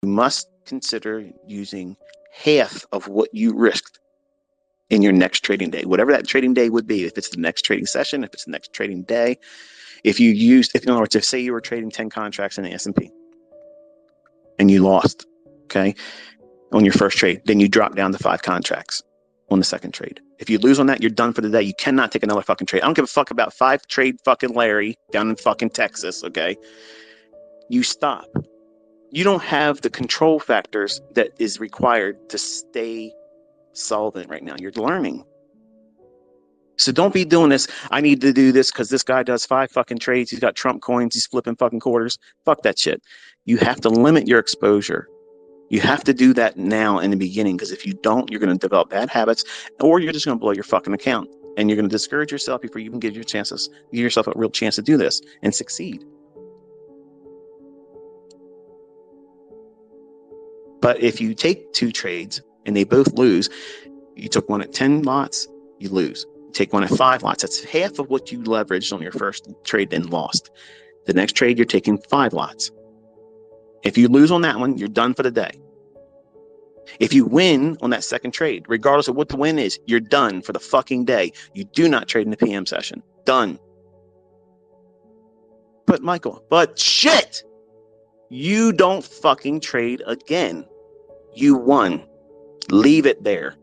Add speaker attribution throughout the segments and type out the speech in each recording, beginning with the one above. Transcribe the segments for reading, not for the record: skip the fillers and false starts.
Speaker 1: You must consider using half of what you risked in your next trading day, whatever that trading day would be. If it's the next trading session, if it's the next trading day, if in other words, if say you were trading 10 contracts in the S&P and you lost, okay, on your first trade, then you drop down to 5 contracts on the second trade. If you lose on that, you're done for the day. You cannot take another fucking trade. I don't give a fuck about 5 trade fucking Larry down in fucking Texas, okay? You stop. You don't have the control factors that is required to stay solvent right now. You're learning. So don't be doing this. I need to do this because this guy does 5 fucking trades. He's got Trump coins. He's flipping fucking quarters. Fuck that shit. You have to limit your exposure. You have to do that now in the beginning, because if you don't, you're going to develop bad habits, or you're just going to blow your fucking account, and you're going to discourage yourself before you even give yourself a real chance to do this and succeed. But if you take 2 trades and they both lose, you took one at 10 lots, you lose. You take one at 5 lots. That's half of what you leveraged on your first trade and lost. The next trade, you're taking 5 lots. If you lose on that one, you're done for the day. If you win on that second trade, regardless of what the win is, you're done for the fucking day. You do not trade in the PM session. Done. But Michael, shit, you don't fucking trade again. You won. Leave it there.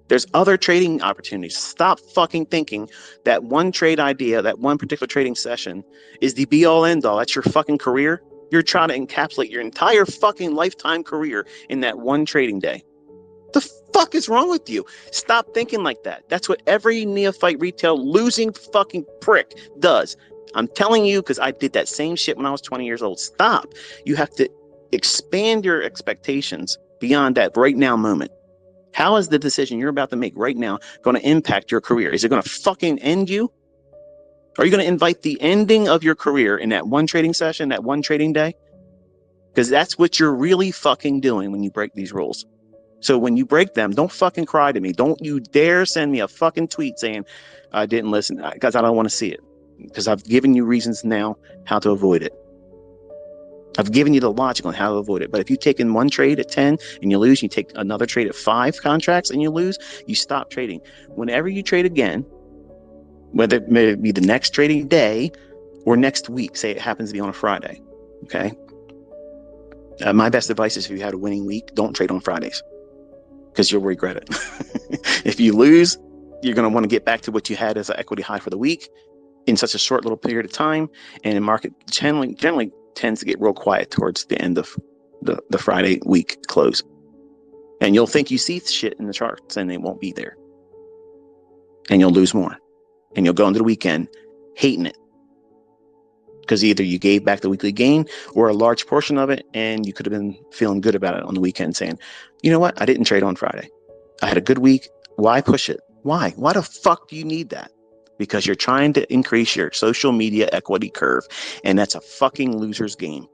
Speaker 1: There's other trading opportunities. Stop fucking thinking that one trade idea, that one particular trading session is the be all end all. That's your fucking career. You're trying to encapsulate your entire fucking lifetime career in that one trading day. The fuck is wrong with you? Stop thinking like that. That's what every neophyte retail losing fucking prick does. I'm telling you, because I did that same shit when I was 20 years old. Stop. You have to expand your expectations beyond that right now moment. How is the decision you're about to make right now going to impact your career? Is it going to fucking end you? Are you going to invite the ending of your career in that one trading session, that one trading day? Because that's what you're really fucking doing when you break these rules. So when you break them, don't fucking cry to me. Don't you dare send me a fucking tweet saying I didn't listen, because I don't want to see it. Because I've given you reasons now how to avoid it. I've given you the logic on how to avoid it. But if you take in one trade at 10 and you lose, you take another trade at 5 contracts and you lose, you stop trading. Whenever you trade again, whether it may be the next trading day or next week, say it happens to be on a Friday, okay? My best advice is if you had a winning week, don't trade on Fridays, because you'll regret it. If you lose, you're going to want to get back to what you had as an equity high for the week in such a short little period of time. And the market generally tends to get real quiet towards the end of the Friday week close. And you'll think you see shit in the charts and it won't be there. And you'll lose more. And you'll go into the weekend hating it, because either you gave back the weekly gain or a large portion of it, and you could have been feeling good about it on the weekend, saying, you know what, I didn't trade on Friday. I had a good week. Why push it? Why the fuck do you need that? Because you're trying to increase your social media equity curve, and that's a fucking loser's game.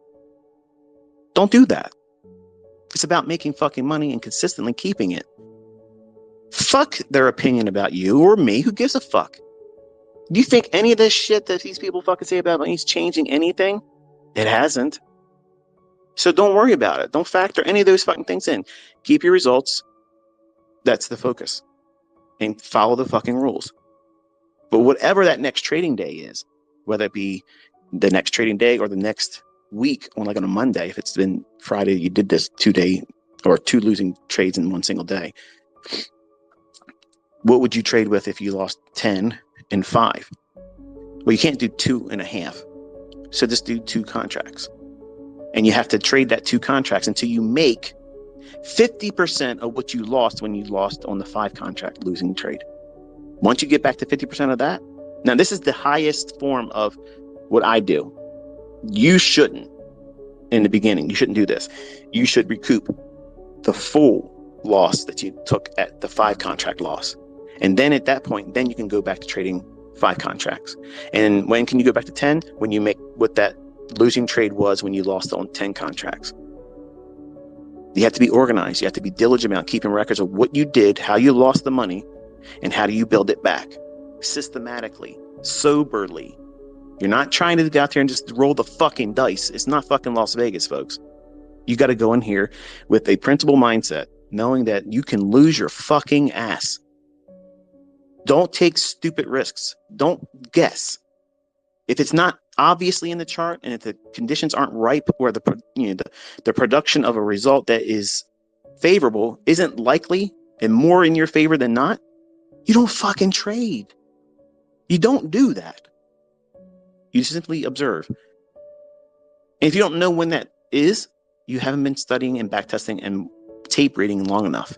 Speaker 1: Don't do that. It's about making fucking money and consistently keeping it. Fuck their opinion about you or me. Who gives a fuck? Do you think any of this shit that these people fucking say about money's changing anything? It hasn't. So don't worry about it. Don't factor any of those fucking things in. Keep your results. That's the focus. And follow the fucking rules. But whatever that next trading day is, whether it be the next trading day or the next week on a Monday, if it's been Friday, you did this 2-day or 2 losing trades in one single day. What would you trade with if you lost 10 and 5? Well, you can't do 2.5. So just do 2 contracts. And you have to trade that 2 contracts until you make 50% of what you lost when you lost on the 5 contract losing trade. Once you get back to 50% of that, now this is the highest form of what I do. You shouldn't, in the beginning, you shouldn't do this. You should recoup the full loss that you took at the 5 contract loss. And then at that point, then you can go back to trading 5 contracts. And when can you go back to 10? When you make what that losing trade was when you lost on 10 contracts. You have to be organized. You have to be diligent about keeping records of what you did, how you lost the money, and how do you build it back systematically, soberly. You're not trying to go out there and just roll the fucking dice. It's not fucking Las Vegas, folks. You got to go in here with a principal mindset, knowing that you can lose your fucking ass. Don't take stupid risks. Don't guess. If it's not obviously in the chart, and if the conditions aren't ripe, where the production of a result that is favorable isn't likely and more in your favor than not, you don't fucking trade. You don't do that. You simply observe. And if you don't know when that is, you haven't been studying and backtesting and tape reading long enough,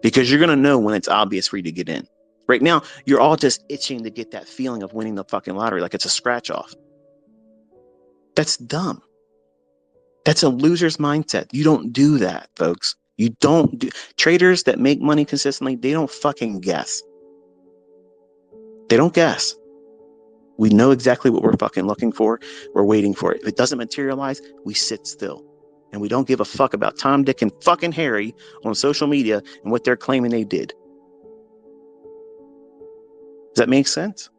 Speaker 1: because you're going to know when it's obvious for you to get in. Right now, you're all just itching to get that feeling of winning the fucking lottery like it's a scratch off. That's dumb. That's a loser's mindset. You don't do that, folks. You don't do. Traders that make money consistently, they don't fucking guess. They don't guess. We know exactly what we're fucking looking for. We're waiting for it. If it doesn't materialize, we sit still. And we don't give a fuck about Tom, Dick, and fucking Harry on social media and what they're claiming they did. Does that make sense?